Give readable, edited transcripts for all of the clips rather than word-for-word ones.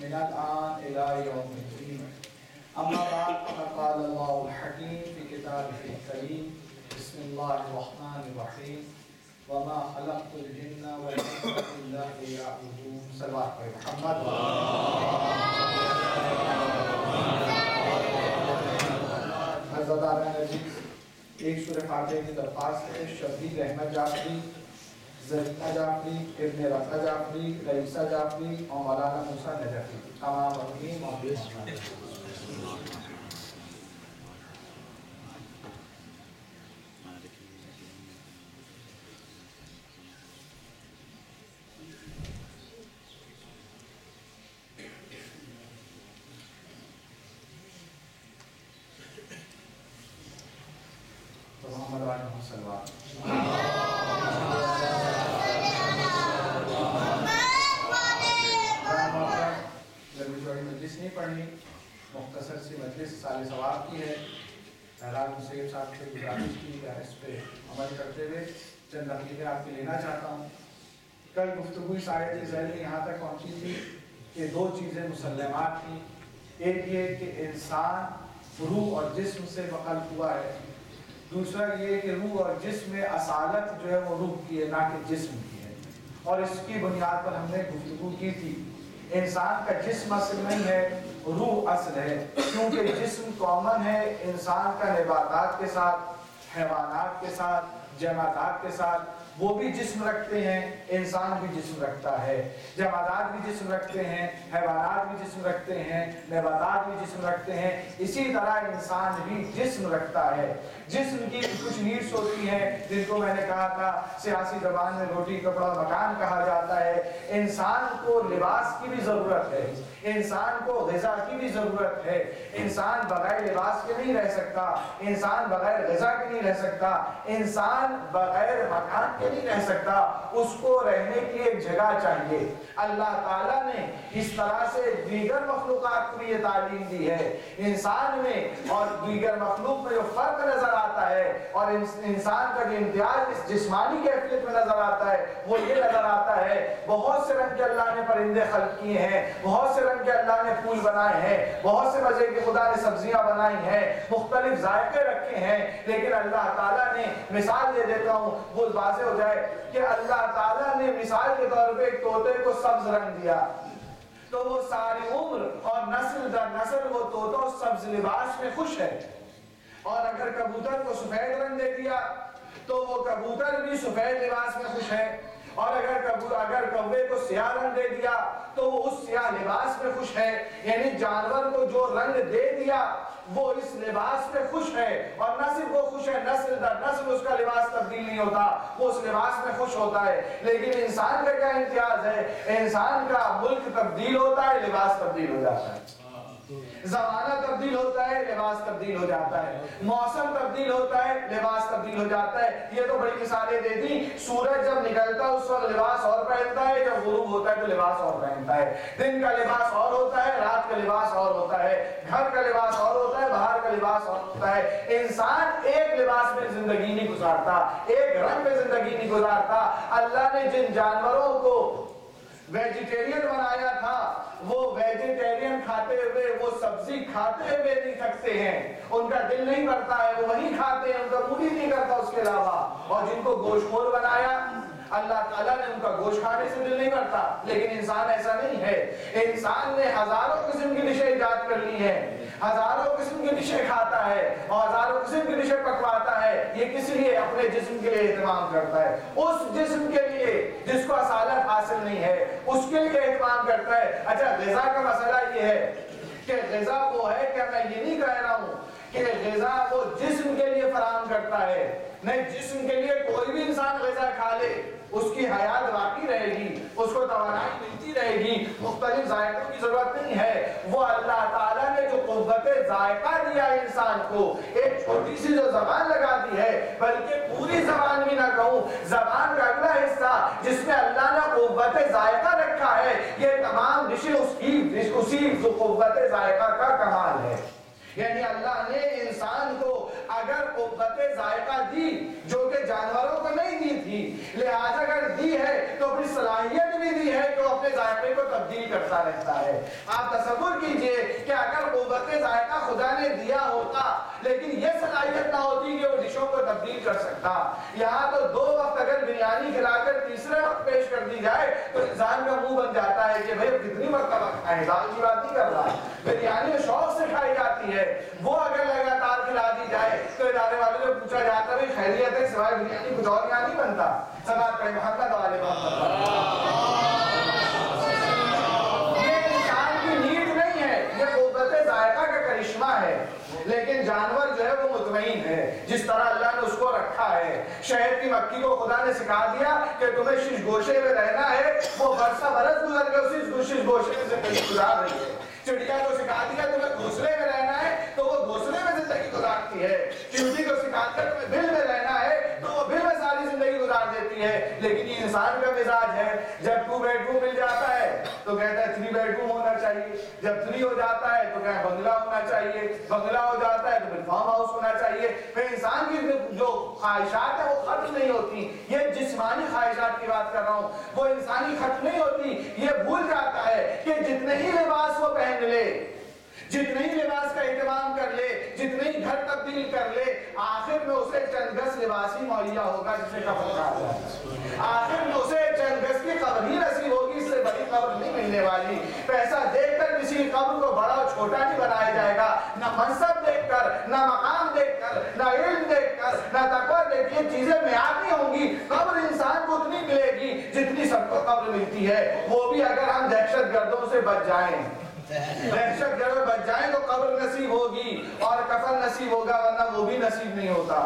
من الآن إلى يوم الدين. أما بعد فقد قال الله الحكيم في كتابه الكريم بسم الله الرحمن الرحيم وما خلقت الجن والإنس إلا ليعبدون. صلوات پڑھیں محمد. حضرات عزیز، ایک سورہ فاتحہ کی درخواست ہے. شبیر احمد جعفری، زرینہ جعفری، ابن رفع جعفری، رئیسہ جعفری اور مولانا موسیٰ نجفی تمام مرحومین موجود ہیں. مختصر سی مجلس سال ثواب کی ہے. حیران مسیب صاحب سے گزارش کی کہ اس پہ عمل کرتے ہوئے چند تحقیقیں آپ کی لینا چاہتا ہوں. کل گفتگو اس آیت کے ذریعے یہاں تک پہنچی تھی کہ دو چیزیں مسلمات تھیں. ایک یہ کہ انسان روح اور جسم سے مخلوق ہوا ہے. دوسرا یہ کہ روح اور جسم میں اصالت جو ہے وہ روح کی ہے نہ کہ جسم کی ہے. اور اس کی بنیاد پر ہم نے گفتگو کی تھی. انسان کا جسم اصل نہیں ہے، روح اصل ہے. کیونکہ جسم کامن ہے انسان کا نباتات کے ساتھ، حیوانات کے ساتھ، جمادات کے ساتھ. وہ بھی جسم رکھتے ہیں، انسان بھی جسم رکھتا ہے. جمادات بھی جسم رکھتے ہیں، حیوانات بھی جسم رکھتے ہیں، نباتات بھی جسم رکھتے ہیں. اسی طرح انسان بھی جسم رکھتا ہے. جسم کی کچھ نیڈس ہوتی ہیں جن کو میں نے کہا تھا سیاسی زبان میں روٹی کپڑا مکان کہا جاتا ہے. انسان کو لباس کی بھی ضرورت ہے، انسان کو غذا کی بھی ضرورت ہے. انسان بغیر لباس کے نہیں رہ سکتا، انسان بغیر غذا کے نہیں رہ سکتا، انسان بغیر مکان کے نہیں رہ سکتا. اس کو رہنے کی ایک جگہ چاہیے. اللہ تعالیٰ نے اس طرح سے دیگر مخلوقات کو یہ تعلیم دی ہے. انسان میں اور دیگر مخلوق میں جو فرق نظر آتا ہے اور انسان کا جو امتیاز اس جسمانی کیفیت میں نظر آتا ہے وہ یہ نظر آتا ہے بہت سے رنگ کے اللہ نے پرندے خلق کیے ہیں، بہت سے رنگ کے اللہ نے پھول بنائے ہیں، بہت سے مزے کے خدا نے سبزیاں بنائی ہیں، مختلف ذائقے رکھے ہیں. لیکن اللہ تعالیٰ نے مثال دے دیتا ہوں وہ واضح ہو جائے کہ اللہ تعالیٰ نے مثال کے طور پہ ایک طوطے کو سبز رنگ دیا تو وہ ساری عمر اور نسل در نسل وہ طوطا سبز لباس میں خوش ہے. اور اگر کبوتر کو سفید رنگ دے دیا تو وہ کبوتر بھی سفید لباس میں خوش ہے. اور اگر کوے کو سیاہ رنگ دے دیا تو وہ اس سیاہ لباس میں خوش ہے. یعنی جانور کو جو رنگ دے دیا وہ اس لباس میں خوش ہے. اور نہ صرف وہ خوش ہے، نسل در نسل اس کا لباس تبدیل نہیں ہوتا، وہ اس لباس میں خوش ہوتا ہے. لیکن انسان کا کیا امتیاز ہے؟ انسان کا ملک تبدیل ہوتا ہے، لباس تبدیل ہو جاتا ہے. زمانہ تبدیل ہوتا ہے، لباس تبدیل ہو جاتا ہے. موسم تبدیل ہوتا ہے، لباس تبدیل ہو جاتا ہے. یہ تو بڑی مثالیں دے دی. سورج جب نکلتا ہے اس وقت لباس اور پہنتا ہے، جب غروب ہوتا ہے تو لباس اور پہنتا ہے. دن کا لباس اور ہوتا ہے، رات کا لباس اور ہوتا ہے. گھر کا لباس اور ہوتا ہے، باہر کا لباس اور ہوتا ہے. انسان ایک لباس میں زندگی نہیں گزارتا، ایک رنگ میں زندگی نہیں گزارتا. اللہ نے جن جانوروں کو ویجیٹیرین بنایا تھا وہ ویجیٹیرین کھاتے ہوئے، وہ سبزی کھاتے ہوئے نہیں تھکتے ہیں، ان کا دل نہیں کرتا ہے، وہ وہی کھاتے ہیں، ان کا موڈ ہی نہیں کرتا اس کے علاوہ. اور جن کو گوشت خور بنایا اللہ تعالیٰ نے ان کا گوشت کھانے سے دل نہیں کرتا. لیکن انسان ایسا نہیں ہے. انسان نے ہزاروں قسم کی ڈشیں ایجاد کر لی ہیں، ہزاروں قسم کی ڈشیں کھاتا ہے اور ہزاروں قسم کی ڈشیں پکواتا ہے. یہ کس لیے؟ اپنے جسم کے لیے اہتمام کرتا ہے. اس جسم کے لیے جس کو اصالت حاصل نہیں ہے اس کے لیے اہتمام کرتا ہے. اچھا، غذا کا مسئلہ یہ ہے کہ غذا وہ ہے کہ میں یہ نہیں کہہ رہا ہوں کہ غذا وہ جسم کے لیے فراہم کرتا ہے. نہیں، جسم کے لیے کوئی بھی انسان غذا کھا لے اس کی حیات باقی رہے گی، اس کو توانائی ملتی رہے گی، مختلف ذائقوں کی ضرورت نہیں ہے. وہ اللہ تعالیٰ نے جو قوت ذائقہ دیا ہے انسان کو، ایک چھوٹی سی جو زبان لگا دی ہے، بلکہ پوری زبان بھی نہ کہوں، زبان کا اگلا حصہ جس میں اللہ نے قوت ذائقہ رکھا ہے، یہ تمام ڈشیں اسی قوت ذائقہ کا کمال ہے. یعنی اللہ نے انسان کو اگر قوت ذائقہ دی جو کہ جانوروں کو نہیں دی تھی، لہذا اگر دی ہے تو پھر صلاحیت بھی دی ہے کہ وہ اپنے ذائقے کو تبدیل کرتا رہتا ہے۔ آپ تصور کیجئے کہ اگر قوت ذائقہ خدا نے دیا ہوتا لیکن یہ صلاحیت نہ ہوتی کہ وہ ڈشوں کو تبدیل کر سکتا، یہاں تو 2 وقت اگر بریانی کھلا کر تیسرے وقت پیش کر دی جائے تو انسان کا منہ بن جاتا ہے کہ بھئی کتنی مرتبہ کھائیں، دال کی بات نہیں کر رہا، بریانی شوق سے کھائی جاتی ہے، وہ اگر لگاتار کھلا دی جائے تو ادارے والوں سے پوچھا جاتا ہے خیریت ہے سوائے بریانی کچھ اور یہاں نہیں بنتا۔ صلوات پڑھیں محمد والے محمد۔ یہ انسان کی نیڈ نہیں ہے، یہ قوت ذائقہ کا کرشمہ ہے، لیکن جانور جو ہے وہ مطمئن ہے جس طرح اللہ نے اس کو رکھا ہے۔ شہد کی مکھی کو خدا نے سکھا دیا کہ تمہیں شش گوشے میں رہنا ہے، وہ برسہ برس گزر کے اسی شش گوشے میں زندگی گزار رہی ہے۔ چڑیا کو سکھا دیا تمہیں گھونسلے میں رہنا ہے تو وہ گھونسلے میں زندگی گزارتی ہے۔ چیونٹی کو سکھا دیا تمہیں بل میں رہنا ہے تو وہ بل میں ساری زندگی گزار دیتی ہے۔ لیکن یہ انسان کا مزاج ہے، جب 2 بیڈ روم مل جاتا ہے تو کہتا ہے 3 بیڈ روم ہونا چاہیے، جب 3 ہو جاتا ہے تو کہتا ہے بنگلہ ہونا چاہیے، بنگلہ ہو جاتا ہے تو پھر فارم ہاؤس ہونا چاہیے۔ پھر انسان کی جو خواہشات ہیں وہ ختم نہیں ہوتی۔ یہ جسمانی خواہشات کی بات کر رہا ہوں، وہ انسانی ختم نہیں ہوتی۔ یہ بھول جاتا ہے کہ جتنے ہی لباس وہ پہن لے، جتنے ہی لباس کا اہتمام کر لے، جتنے ہی گھر تبدیل کر لے، آخر میں اسے چند گز لباس ہی مہیا ہوگا جسے کفن کہا جاتا ہے۔ آخر میں اسے چند گز کی قبر ہی نصیب ہوگی، اس سے بڑی قبر نہیں ملنے والی۔ پیسہ دیکھ کر کسی قبر کو بڑا اور چھوٹا نہیں بنایا جائے گا، نہ منصب دیکھ کر، نہ مقام دیکھ کر، نہ علم دیکھ کر، نہ تقویٰ دیکھ کر، یہ چیزیں معیاری ہوں گی۔ قبر انسان کو اتنی ملے گی جتنی سب کو قبر ملتی ہے، وہ بھی اگر ہم دہشت گردوں سے بچ جائیں، دہشت گرد بچ جائیں تو قبر نصیب ہوگی اور کفن نصیب ہوگا، ورنہ وہ بھی نصیب نہیں ہوتا۔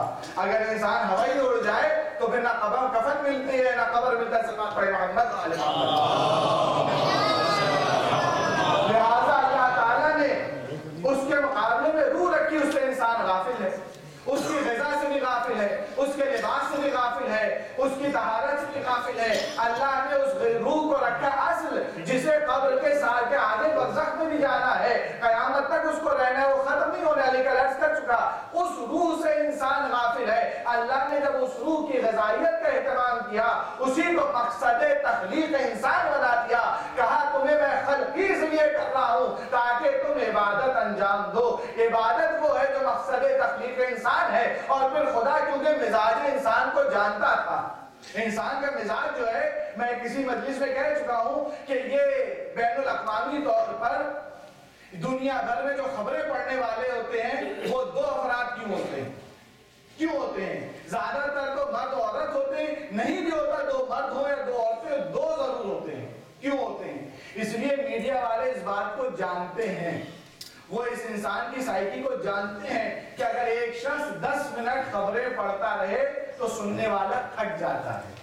اگر انسان ہوائی اڑ جائے تو پھر نہ قبر کفن ملتی ہے نہ قبر ملتا ہے۔ صلوات پڑھیں محمد علیہ محمد۔ لہذا اللہ تعالیٰ نے اس کے مقابلے میں روح رکھی، اس سے انسان غافل ہے، اس کی غذا سے بھی غافل ہے، اس کے لباس سے بھی غافل ہے، اس کی طہارت سے بھی غافل ہے۔ اللہ نے اس روح کو رکھا اصل، جسے قبر کے سال کے آگے برزخ میں بھی جانا ہے، قیامت تک اس کو رہنا ہے، وہ ختم نہیں ہونے والی، کل عرض کر چکا۔ اس روح سے انسان غافل ہے۔ اللہ نے جب اس روح کی غذائیت کا اہتمام کیا، اسی کو مقصد تخلیق انسان بنا دیا، کہا تمہیں میں خلق اس لیے کر رہا ہوں تاکہ تم عبادت انجام دو۔ عبادت وہ ہے جو مقصد تخلیق انسان ہے۔ اور پھر خدا کیونکہ مزاج انسان کو جانتا تھا، انسان کا مزاج جو ہے، میں کسی مجلس میں کہہ چکا ہوں کہ یہ بین الاقوامی طور پر دنیا بھر میں جو خبریں پڑھنے والے ہوتے ہیں وہ 2 افراد کیوں ہوتے ہیں؟ کیوں ہوتے ہیں؟ زیادہ تر تو مرد و عورت ہوتے ہیں، نہیں بھی ہوتا 2 مرد ہو یا 2 عورتیں، 2 ضرور ہوتے ہیں۔ کیوں ہوتے ہیں؟ اس لیے میڈیا والے اس بات کو جانتے ہیں، وہ اس انسان کی سائیکی کو جانتے ہیں کہ اگر ایک شخص 10 منٹ خبریں پڑھتا رہے تو سننے والا تھک جاتا ہے۔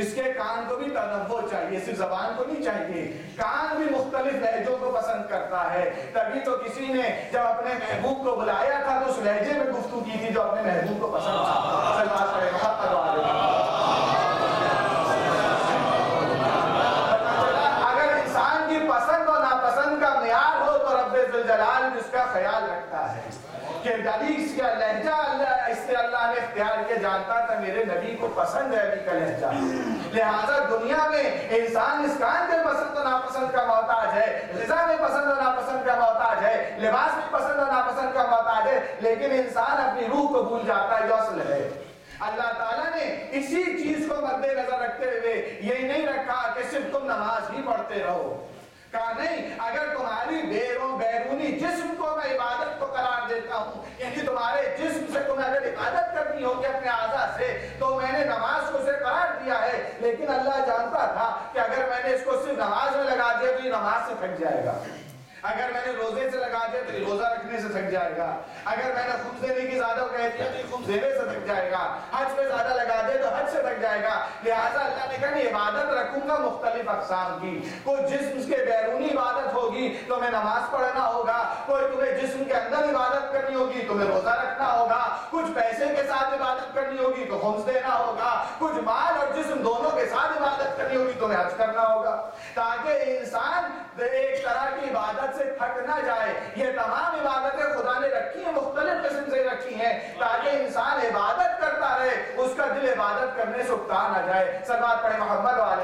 اس کے کان کو بھی تنوع چاہیے، صرف زبان کو نہیں چاہیے، کان بھی مختلف لہجوں کو پسند کرتا ہے۔ تبھی تو کسی نے جب اپنے محبوب کو بلایا تھا تو اس لہجے میں گفتگو کی تھی جو اپنے محبوب کو پسند تھا۔ اگر انسان کی پسند اور ناپسند کا معیار ہو تو رب ذوالجلال اس کا خیال رکھتا ہے کہ اس کا لہجہ اس سے اللہ نے اختیار کیا، جانتا تھا میرے نبی کو پسند ہے علی کا لہجہ، لہٰذا دنیا میں انسان اس کان کے پسند و ناپسند کا محتاج ہے، غذا میں پسند و ناپسند کا محتاج ہے، لباس میں پسند و ناپسند کا محتاج ہے، لیکن انسان اپنی روح کو بھول جاتا ہے جو اصل ہے۔ اللہ تعالیٰ نے اسی چیز کو مد نظر رکھتے ہوئے یہی نہیں رکھا کہ صرف تم نماز ہی پڑھتے رہو، کہا نہیں، اگر تمہاری بیرونی جسم کو میں عبادت کو قرار دیتا ہوں، یعنی تمہارے جسم سے تمہیں اگر عبادت کرنی ہوگی اپنے اعضاء سے تو میں نے نماز کو اسے قرار دیا ہے، لیکن اللہ جانتا تھا کہ اگر میں نے اس کو صرف نماز میں لگا دیا تو یہ نماز سے تھک جائے گا، اگر میں نے روزے سے لگا دیا تو یہ روزہ رکھنے سے تھک جائے گا، اگر میں نے خمس دینے کی زیادہ کہہ دیا تو یہ خمس دینے سے تھک جائے گا، حج پہ زیادہ لگا دے تو حج سے تھک جائے گا۔ لہٰذا اللہ نے کہا میں عبادت رکھوں گا مختلف اقسام کی، کوئی جسم کے بیرونی عبادت ہوگی تو میں نماز پڑھنا ہوگا، کوئی تمہیں جسم کے اندر عبادت کرنی ہوگی تمہیں روزہ رکھنا ہوگا، کچھ پیسے کے ساتھ عبادت کرنی ہوگی تو خمس دینا ہوگا، کچھ مال اور جسم دونوں کے ساتھ عبادت کرنی ہوگی تمہیں حج کرنا ہوگا، تاکہ انسان ایک طرح کی عبادت سے تھک نہ جائے۔ یہ تمام عبادتیں خدا نے رکھی ہیں، مختلف قسم سے رکھی ہیں تاکہ انسان عبادت کرتا رہے، اس کا دل عبادت کرنے سے اکتا نہ جائے۔ صلوات پڑھیں محمد والے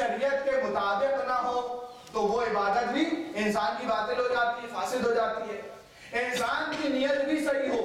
شریعت کے مطابق نہ ہو تو وہ عبادت بھی انسان کی باطل ہو جاتی ہے، فاسد ہو جاتی ہے۔ انسان کی نیت بھی صحیح ہو،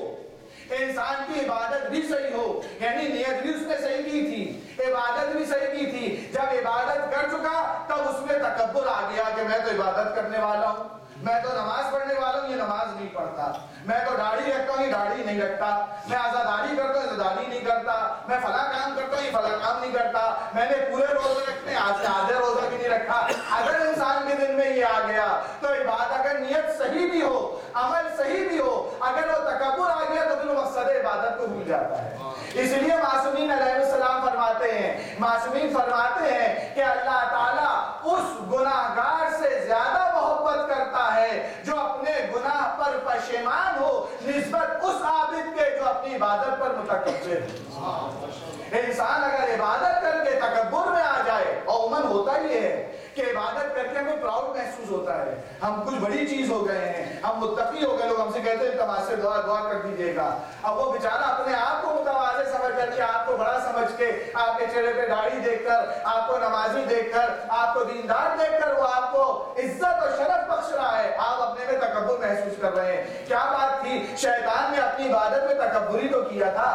انسان کی عبادت بھی صحیح ہو، یعنی نیت بھی اس نے صحیح کی تھی، عبادت بھی صحیح کی تھی، جب عبادت کر چکا تب اس میں تکبر آ گیا کہ میں تو عبادت کرنے والا ہوں، میں تو نماز پڑھنے والا ہوں، یہ نماز نہیں پڑھتا، میں تو داڑھی رکھتا ہوں، یہ داڑھی نہیں رکھتا، میں عزاداری کرتا ہوں، عزاداری نہیں کرتا، میں فلاں کام کرتا ہوں، یہ فلاں کام نہیں کرتا، میں نے پورے روزے رکھنے آدھے روزہ بھی نہیں رکھا۔ اگر انسان کے دل میں یہ آ گیا تو عبادت، اگر نیت صحیح بھی ہو، عمل صحیح بھی ہو، اگر وہ تکبر آ گیا تو پھر وہ مقصد عبادت کو بھول جاتا ہے۔ اس لیے معصومین علیہ السلام فرماتے ہیں، معصومین فرماتے ہیں کہ اللہ تعالیٰ اس گناہگار سے زیادہ محبت کرتا ہے جو اپنے گناہ پر پشیمان ہو نسبت اس عابد کے جو اپنی عبادت پر متکبر ہے۔ انسان اگر عبادت کر کے تکبر میں آ جائے، عموماً ہوتا ہی ہے کہ عبادت کر کے ہمیں پراؤڈ محسوس ہوتا ہے، ہم کچھ بڑی چیز ہو گئے ہیں، ہم متقی ہو گئے، لوگ ہم سے کہتے ہیں تمہارے سے دعا کر دیجیے گا۔ اب وہ بیچارہ اپنے آپ کو متواضع سمجھ کر کے، آپ کو بڑا سمجھ کے، آپ کے چہرے پہ داڑھی دیکھ کر، آپ کو نمازی دیکھ کر، آپ کو دیندار دیکھ کر وہ آپ کو عزت اور شرف بخش رہا ہے، آپ اپنے میں تکبر محسوس کر رہے ہیں۔ کیا بات تھی؟ شیطان نے اپنی عبادت میں تکبری تو کیا تھا،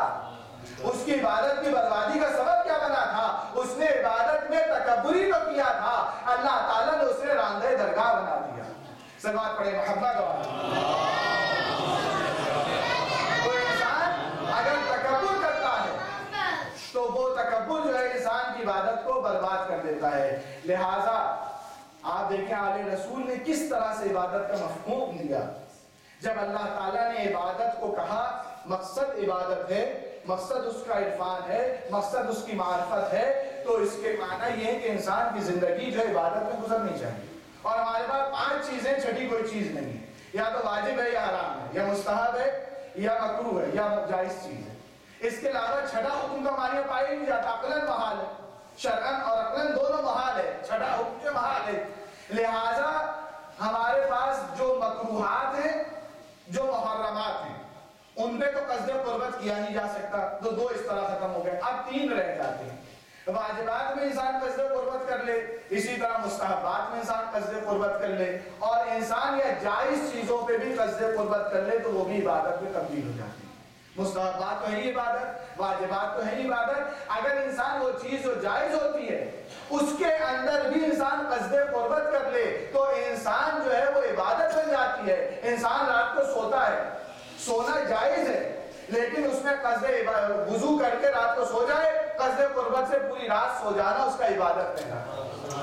اس کی عبادت کی بربادی کا سبب کیا بنا تھا؟ اس نے عبادت میں تکبری تو کیا تھا، اللہ تعالیٰ نے اسے راندہ درگاہ بنا دیا۔ سلوات پڑھیں محمد تو انسان اگر تکبر کرتا ہے تو وہ تکبر جو ہے انسان کی عبادت کو برباد کر دیتا ہے۔ لہٰذا آپ دیکھیں آل رسول نے کس طرح سے عبادت کا مفہوم دیا۔ جب اللہ تعالیٰ نے عبادت کو کہا مقصد عبادت ہے، مقصد اس کا عرفان ہے، مقصد اس کی معرفت ہے، تو اس کے معنی یہ ہے کہ انسان کی زندگی جو عبادت میں گزرنی چاہیے، اور ہمارے پاس 5 چیزیں، چھٹی کوئی چیز نہیں ہے، یا تو واجب ہے یا حرام ہے، یا مستحب ہے یا مکروہ ہے یا جائز چیز ہے۔ اس کے علاوہ چھٹا حکم تو ہمارے یہاں پایا ہی نہیں جاتا، عقلاً محال ہے، شرعاً اور عقلاً دونوں محال ہے، چھٹا حکم جو محال ہے۔ لہٰذا ہمارے پاس جو مکروہات ہیں، جو محرمات ہیں، ان پہ تو قصد قربت کیا نہیں جا سکتا، تو 2 اس طرح ختم ہو گئے، اب 3 رہ جاتے ہیں۔ واجبات میں انسان قصد قربت کر لے، اسی طرح مستحبات میں انسان قصد قربت کر لے، اور انسان یا جائز چیزوں پہ بھی قصد قربت کر لے تو وہ بھی عبادت میں تبدیل ہو جاتی ہے۔ مستحبات تو ہے ہی عبادت، واجبات تو ہے ہی عبادت، اگر انسان وہ چیز جو جائز ہوتی ہے اس کے اندر بھی انسان قصد قربت کر لے تو انسان جو ہے وہ عبادت بن جاتی ہے۔ انسان رات کو سوتا ہے، سونا جائز ہے، لیکن اس میں قصد وضو کر کے رات کو سو جائے، قصد قربت سے پوری رات سو جانا اس کا عبادت ہے۔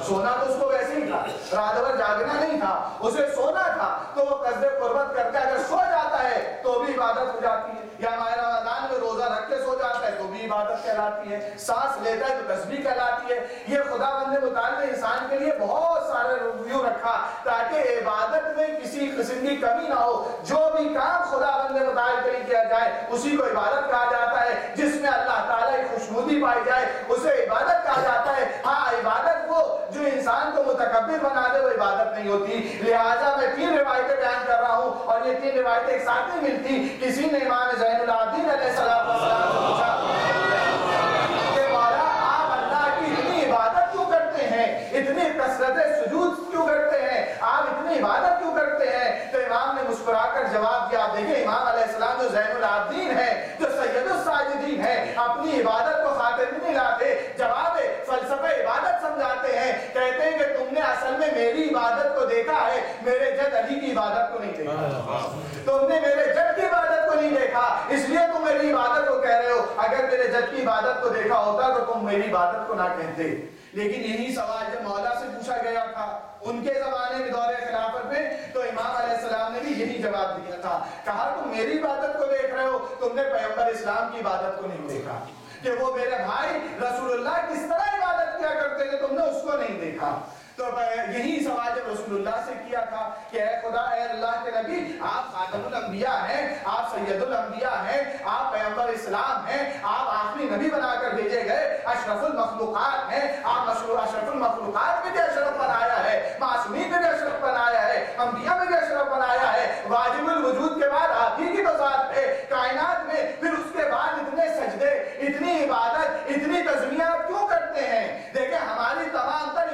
سونا تو اس کو ویسے ہی تھا، رات بھر جاگنا نہیں تھا، اسے سونا تھا، تو وہ قصد قربت کر کے اگر سو جاتا ہے تو بھی عبادت ہو جاتی ہے، یا ماہ رمضان میں روزہ رکھ کے سو جاتا ہے تو بھی عبادت کہلاتی ہے، سانس لیتا ہے تو تسبیح کہلاتی ہے۔ یہ خدا بند متعال نے انسان کے لیے بہت سارے ریویو رکھا تاکہ عبادت میں کسی قسم کی کمی نہ ہو، جو بھی کام خدا بند متعال کے لیے کیا جائے اسی کو عبادت کہا جاتا ہے، جس میں اللہ تعالیٰ کی خوشنودی پائی جائے اسے عبادت کہا جاتا ہے۔ ہاں، عبادت وہ جو انسان کو متکبر بنا دے وہ عبادت نہیں ہوتی۔ لہٰذا میں 3 روایتیں بیان کر رہا ہوں، اور یہ 3 روایتیں ایک ساتھ نہیں ملتی۔ کسی نے امام زین العابدین علیہ السلام سے پوچھا کہ مولا آپ اللہ کی اتنی عبادت کیوں کرتے ہیں، اتنی کثرت سجود کیوں کرتے ہیں، آپ اتنی عبادت کیوں کرتے ہیں؟ تو امام نے مسکرا کر جواب دیا۔ آپ دیکھیں امام علیہ السلام جو زین العابدین ہیں، جو سید الساجدین ہیں، اپنی عبادت کو خاطر نہیں لاتے، جواب فلسفہ عبادت سمجھاتے ہیں، کہتے ہیں کہ تم نے اصل میں میری عبادت کو دیکھا ہے، میرے جد علی کی عبادت کو نہیں دیکھا، تم نے میرے جد کی عبادت کو نہیں دیکھا، اس لیے تم میری عبادت کو کہہ رہے ہو، اگر میرے جد کی عبادت کو دیکھا ہوتا تو تم میری عبادت کو نہ کہتے۔ لیکن یہی سوال جب مولا سے پوچھا گیا تھا ان کے زمانے میں دور خلافت میں، تو امام علیہ السلام نے بھی یہی جواب دیا تھا، کہا تم میری عبادت کو دیکھ رہے ہو، تم نے پیغمبر اسلام کی عبادت کو نہیں دیکھا، کہ وہ میرے بھائی رسول اللہ کس طرح عبادت کیا کرتے تھے تم نے اس کو نہیں دیکھا۔ تو یہی سوال جب رسول اللہ سے کیا تھا کہ اے خدا، اے اللہ کے نبی، آپ خاتم الانبیاء ہیں، آپ سید الانبیاء ہیں، آپ پیغمبر اسلام ہیں، آپ آخری نبی بنا کر بھیجے گئے، اشرف المخلوقات ہیں، آپ اشرف المخلوقات میں بھی اشرف بنایا ہے، معصومین میں بھی اشرف بنایا ہے، انبیاء میں بھی اشرف بنایا ہے، واجب الوجود کے بعد آپ ہی کی تو ذات ہے کائنات میں، پھر اس کے بعد اتنے سجدے، اتنی عبادت، اتنی تسبیح آپ کیوں کرتے ہیں؟ دیکھیں ہماری تمام تر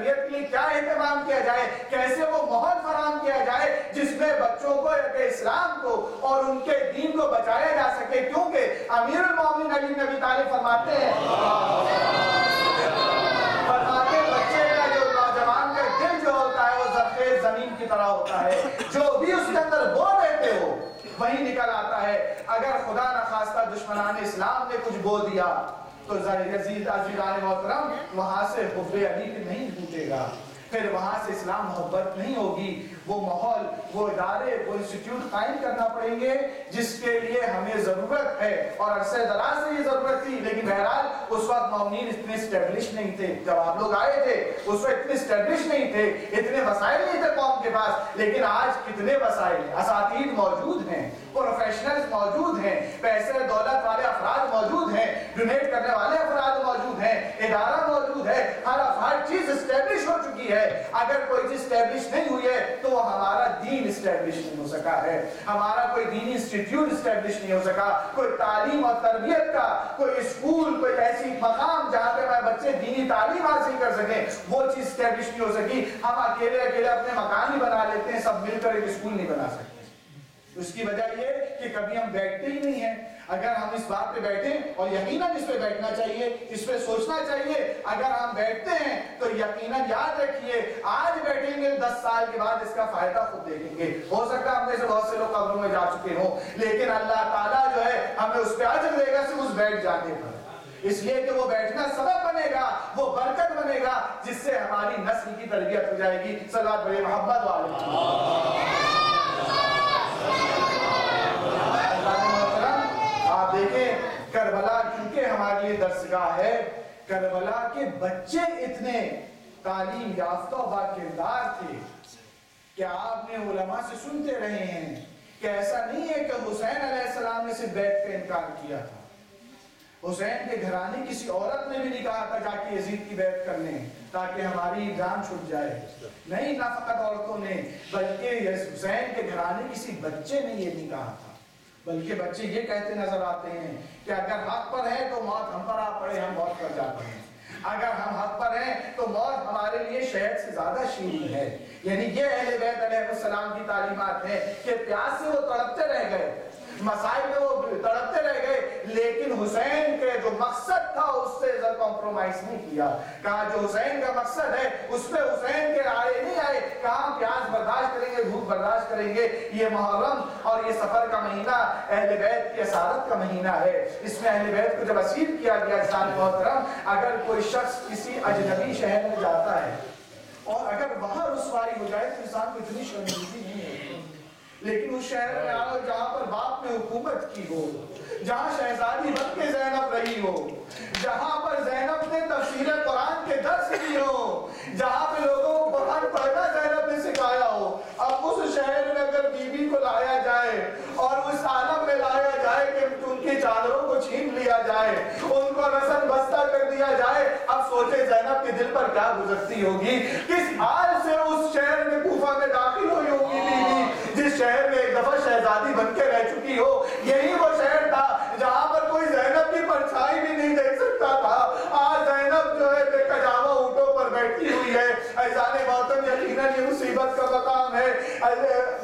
تربیت کے لیے کیا اہتمام کیا جائے, کیسے وہ ماحول فراہم کیا جائے جس میں بچوں کو اسلام کو اور ان کے دین کو بچایا جا سکے, کیونکہ امیر المومنین علی بن ابی طالب فرماتے ہیں بچے کا جو نوجوان کا دل جو ہوتا ہے وہ زرخیز زمین کی طرح ہوتا ہے, جو بھی اس کے اندر بو دیتے ہو وہی نکل آتا ہے. اگر خدا نخواستہ دشمنان اسلام نے کچھ بو دیا تو عزیزان محترم وہاں سے حب علی نہیں ٹوٹے گا, پھر وہاں سے اسلام محبت نہیں ہوگی. وہ ماحول, وہ ادارے, وہ انسٹیٹیوٹ قائم کرنا پڑیں گے جس کے لیے ہمیں ضرورت ہے, اور عرصہ دراز سے یہ ضرورت تھی. لیکن بہرحال اس وقت مومنین اتنے اسٹیبلش نہیں تھے, جب آپ لوگ آئے تھے اس وقت اتنے اسٹیبلش نہیں تھے, اتنے وسائل نہیں تھے قوم کے پاس. لیکن آج کتنے وسائل ہیں, اساتید موجود ہیں, پروفیشنلز موجود ہیں, پیسے دولت والے افراد موجود ہیں, ڈونیٹ کرنے والے افراد موجود ہیں, ادارہ موجود ہے, ہر چیز اسٹیبلش ہو چکی ہے. اگر کوئی چیز اسٹیبلش نہیں ہوئی ہے تو ہمارا دین اسٹیبلش نہیں ہو سکا ہے, ہمارا کوئی دینی انسٹیٹیوٹ اسٹیبلش نہیں ہو سکا, کوئی تعلیم اور تربیت کا کوئی اسکول, کوئی ایسی مقام جہاں پہ ہمارے بچے دینی تعلیم حاصل کر سکیں, وہ چیز اسٹیبلش نہیں ہو سکی. ہم اکیلے اپنے مکان ہی بنا لیتے ہیں, سب مل کر ایک اسکول نہیں بنا سکتے. اس کی وجہ یہ کہ کبھی ہم بیٹھتے ہی نہیں ہیں. اگر ہم اس بات پہ بیٹھیں, اور یقیناً اس پہ بیٹھنا چاہیے, اس پہ سوچنا چاہیے, اگر ہم بیٹھتے ہیں تو یقیناً یاد رکھیے آج بیٹھیں گے 10 سال کے بعد اس کا فائدہ خود دیکھیں گے. ہو سکتا ہے ہم میں سے بہت سے لوگ قبروں میں جا چکے ہوں, لیکن اللہ تعالیٰ جو ہے ہمیں اس پہ اجر دے گا صرف اس بیٹھ جانے پر, اس لیے کہ وہ بیٹھنا سبب بنے گا, وہ برکت بنے گا جس سے ہماری نسل کی تربیت ہو جائے گی. صلوات بھرے محمد والے. آپ دیکھیں کربلا کیونکہ ہمارے لیے درسگاہ ہے, کربلا کے بچے اتنے تعلیم یافتہ و باکردار تھے کہ آپ نے علماء سے سنتے رہے ہیں کہ ایسا نہیں ہے کہ حسین علیہ السلام نے صرف بیعت کا انکار کیا تھا. حسین کے گھرانے کسی عورت نے بھی نہیں کہا تھا جا کے یزید کی بیعت کر لیں تاکہ ہماری جان چھٹ جائے. نہیں, نہ فقط عورتوں نے, بلکہ حسین کے گھرانے کسی بچے نے یہ نہیں کہا تھا, بلکہ بچے یہ کہتے نظر آتے ہیں کہ اگر حق پر ہے تو موت ہم پر آ پڑے, ہم موت پر جا پڑے. اگر ہم حق پر ہیں تو موت ہمارے لیے شہد سے زیادہ شیریں ہے. یعنی یہ اہل بیت علیہ السلام کی تعلیمات ہیں کہ پیاس سے وہ تڑپتے رہ گئے, مسائل میں وہ تڑپتے رہ گئے, لیکن حسین کے جو مقصد تھا اس سے کمپرومائز نہیں کیا. کہا جو حسین کا مقصد ہے اس پہ حسین کے آئے نہیں آئے, کہاں پیاس برداشت کریں گے, بھوک برداشت کریں گے. یہ محرم اور یہ سفر کا مہینہ اہل بیت کی اسارت کا مہینہ ہے. اس میں اہل بیت کو جب اسیر کیا گیا انسان محترم, اگر کوئی شخص کسی اجنبی شہر میں جاتا ہے اور اگر وہاں رسوائی ہو جائے تو انسان کو اتنی شرمندگی نہیں ہوتی, لیکن اس شہر میں آؤ جہاں پر باپ نے حکومت کی ہو, جہاں شہزادی بن کے زینب رہی ہو, جہاں پر زینب نے تفسیر قرآن کے درس دی ہو, جہاں پہ لوگوں کو قرآن پڑھنا زینب نے سکھایا ہو. اب اس شہر میں اگر بیوی کو لایا جائے اور اس عالم میں لایا جائے کہ ان کی چادروں کو چھین لیا جائے, ان کو رسن بستہ کر دیا جائے, اب سوچے زینب کے دل پر کیا گزرتی ہوگی, کس حال سے اس شہر میں کوفہ میں داخل ہوئی ہوگی بیوی جس شہر میں ایک دفعہ شہزادی بن کے رہ چکی ہو. یہی وہ شہر تھا جہاں پر کوئی زینب کی پرچھائی بھی نہیں دیکھ سکتا تھا. آج زینب جو ہے بے کجاوا اونٹوں پر بیٹھی ہوئی ہے. ایزان محترم یقیناً یہ مصیبت کا مقام ہے.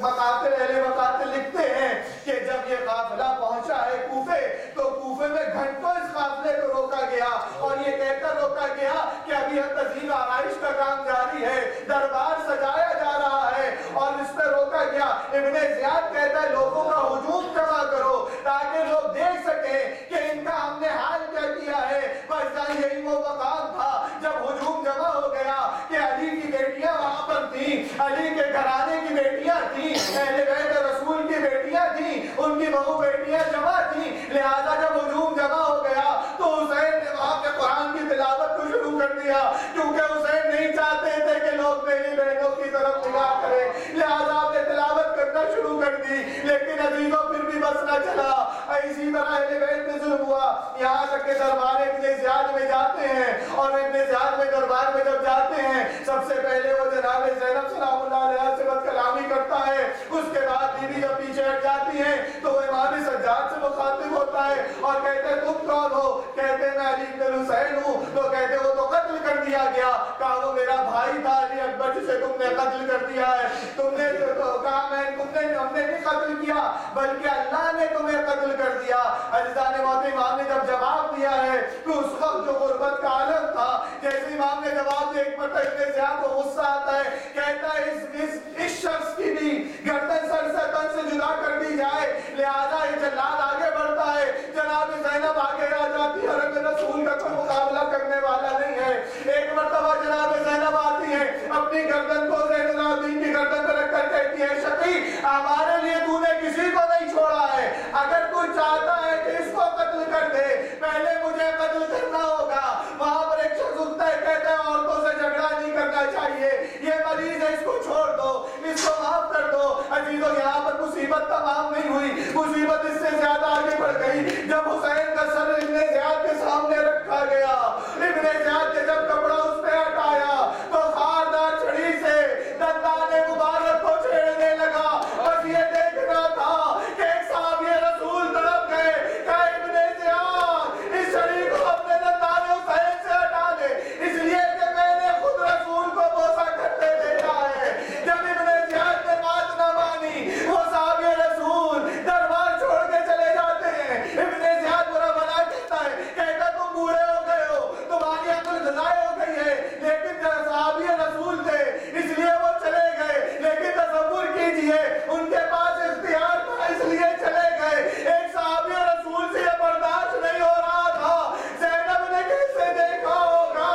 مقاتل اہل مقاتل لکھتے ہیں کہ جب یہ قافلہ پہنچا ہے کوفے تو کوفے میں گھنٹوں اس قافلے کو روکا گیا اور یہ کہہ کر روکا گیا کہ ابھی تزئین آرائش کا کام جاری ہے, دربار سجایا جا رہا ہے, اور اس پہ روکا گیا. ابن زیاد کہتا ہے لوگوں کا ہجوم جمع کرو تاکہ لوگ دیکھ سکیں کہ ان کا ہم نے حال کیا کیا ہے. بس یہی وہ مقام تھا جب ہجوم جمع ہو گیا کہ علی کی بیٹیاں وہاں پر تھیں, علی کے گھرانے کی بیٹیاں تھیں, اہل بیت رسول کی بیٹیاں تھیں, ان کی بہو بیٹیاں جمع تھیں. لہذا جب ہجوم جمع ہو گیا تو حسین نے وہاں پہ قرآن کی تلاوت کو شروع کر دیا, کیونکہ حسین نہیں چاہتے تھے کہ لوگ میری بہنوں کی طرف نگاہ کریں. لہذا آپ نے تلاوت کرنا شروع کر دی. لیکن عزیزوں پھر بھی بس نہ چلا, اسی طرح اہل بیت میں ظلم ہوا. یہاں تک کہ دربار ابن زیاد میں جاتے ہیں, اور ابن زیاد میں دربار میں جب جاتے ہیں سب سے پہلے وہ جناب زینب سلام اللہ علیہ سے بد کلامی کرتا ہے. اس کے بعد بیوی جب پیچھے ہٹ جاتی ہے تو وہ امام سجاد سے مخاطب ہوتا ہے اور کہتے ہیں تم کون ہو؟ کہتے ہیں میں علی بن حسین ہوں. تو کہتے وہ تو قتل کر دیا گیا. کہا وہ میرا بھائی قتل کیا بلکہ اللہ نے تمہیں قتل کر دیا۔ عزیزان موت، امام نے جب جواب دیا ہے تو اس وقت جو غربت کا عالم تھا، جیسے امام نے جواب دیا ایک مرتبہ ابن زیاد کو غصہ آتا ہے، کہتا ہے اس شخص کی بھی گردن سر سے تن سے جدا کر دی جائے، لہذا یہ جلاد آگے بڑھتا ہے، جناب زینب آگے آ جاتی ہے اور اگر رسول کا کوئی مقابلہ کرنے والا نہیں ہے۔ ایک مرتبہ جناب زینب آتی ہے، اپنی گردن کو زین العابدین کی گردن پر رکھ کر کہتی ہے شقی ہمارے لیے تو نے کسی کو نہیں چھوڑا ہے، اگر تو چاہتا ہے کہ اس کو قتل کر دے پہلے مجھے قتل کرنا ہوگا۔ وہاں پر ایک شخص اٹھتا ہے، کہتا ہے عورتوں سے جھگڑا نہیں کرنا چاہیے، یہ مریض ہے، اس کو چھوڑ دو، اس کو معاف کر دو۔ عزیزو یہاں پر مصیبت تمام نہیں ہوئی، مصیبت اس سے زیادہ آگے بڑھ گئی۔ جب حسین کا سر ابن زیاد کے سامنے رکھا گیا، ابن زیاد نے جب کپڑا اس پہ ہٹایا تو خاردار چھڑی سے دندان مبارک کو چھیڑنے لگا۔ بس یہ دیکھنا تھا کہ ایک صحابی رسول طرف گئے کہ ابن زیاد اس چھڑی کو اپنے دندان حسین سے ہٹا دے، اس لیے کہ میں نے خود رسول کو بوسہ کرتے دیکھا ہے۔ جب ابن زیاد نے بات نہ مانی، وہ صحابی رسول دربار چھوڑ کے چلے جاتے ہیں۔ ابن زیاد برا بھلا کہتا ہے، کہتا تم بوڑھے ہو گئے ہو، تمہاری عقل ضائع ہو گئی ہے، لیکن صحابی رسول تھے اس لیے وہ چلے گئے، لیکن تصور کیجئے ان کے پاس اختیار تھا اس لیے چلے گئے۔ ایک صحابی رسول سے یہ برداشت نہیں ہو رہا تھا، زینب نے کیسے دیکھا ہوگا،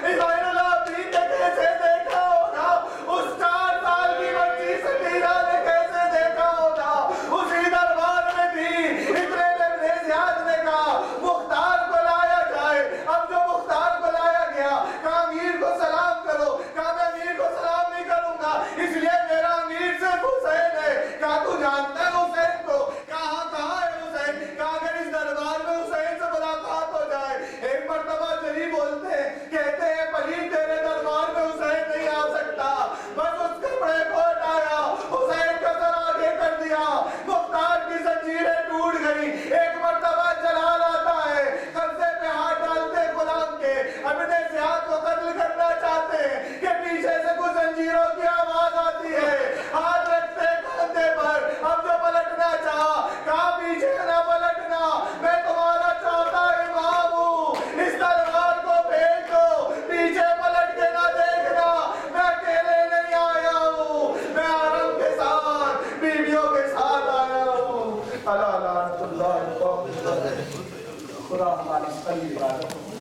زین العابدین نے کیسے دیکھا ہوگا، اس 4 سال کی بچی سکینہ نے کیسے دیکھا ہوگا، اسی دربار میں تھی۔ اتنے میں ابن زیاد نے کہا مختار کو لایا جائے۔ اب جو مختار کو لایا گیا، کہا امیر کو سلام کرو، کہا میں امیر کو سلام نہیں کروں گا، اس لیے میرا امیر صرف حسین ہے۔ کہا تو جانتا ہے حسین کو؟ کہا کہاں ہے حسین؟ کہا اگر اس دربار میں حسین سے ملاقات ہو جائے۔ ایک مرتبہ چلی بولتے ہیں، کہتے ہیں پلید تیرے دربار میں حسین نہیں آ سکتا، بس اس کپڑے کو ہٹایا، حسین کا سر آگے کر دیا، مختار کی زنجیریں ٹوٹ گئی۔ ایک مرتبہ جلال آتا ہے، قبضے پہ ہاتھ ڈالتے غلام کے، ابن زیاد کو قتل کرنا چاہتے ہیں کہ پیچھے سے کچھ زنجیروں کی آواز آتی ہے، ہاتھ رکھتے کاندھے پر۔ اب جو پلٹنا چاہا، کہا پیچھے نہ پلٹنا، میں تمہارا چوتھا امام ہوں، اس تلوار کو پھینک دو، پیچھے پلٹ کے نہ دیکھنا، میں اکیلے نہیں آیا ہوں، میں حرم کے ساتھ بیویوں کے ساتھ آیا ہوں۔ اللہ لعنت اللہ، خدا ہماری صحیح عبادت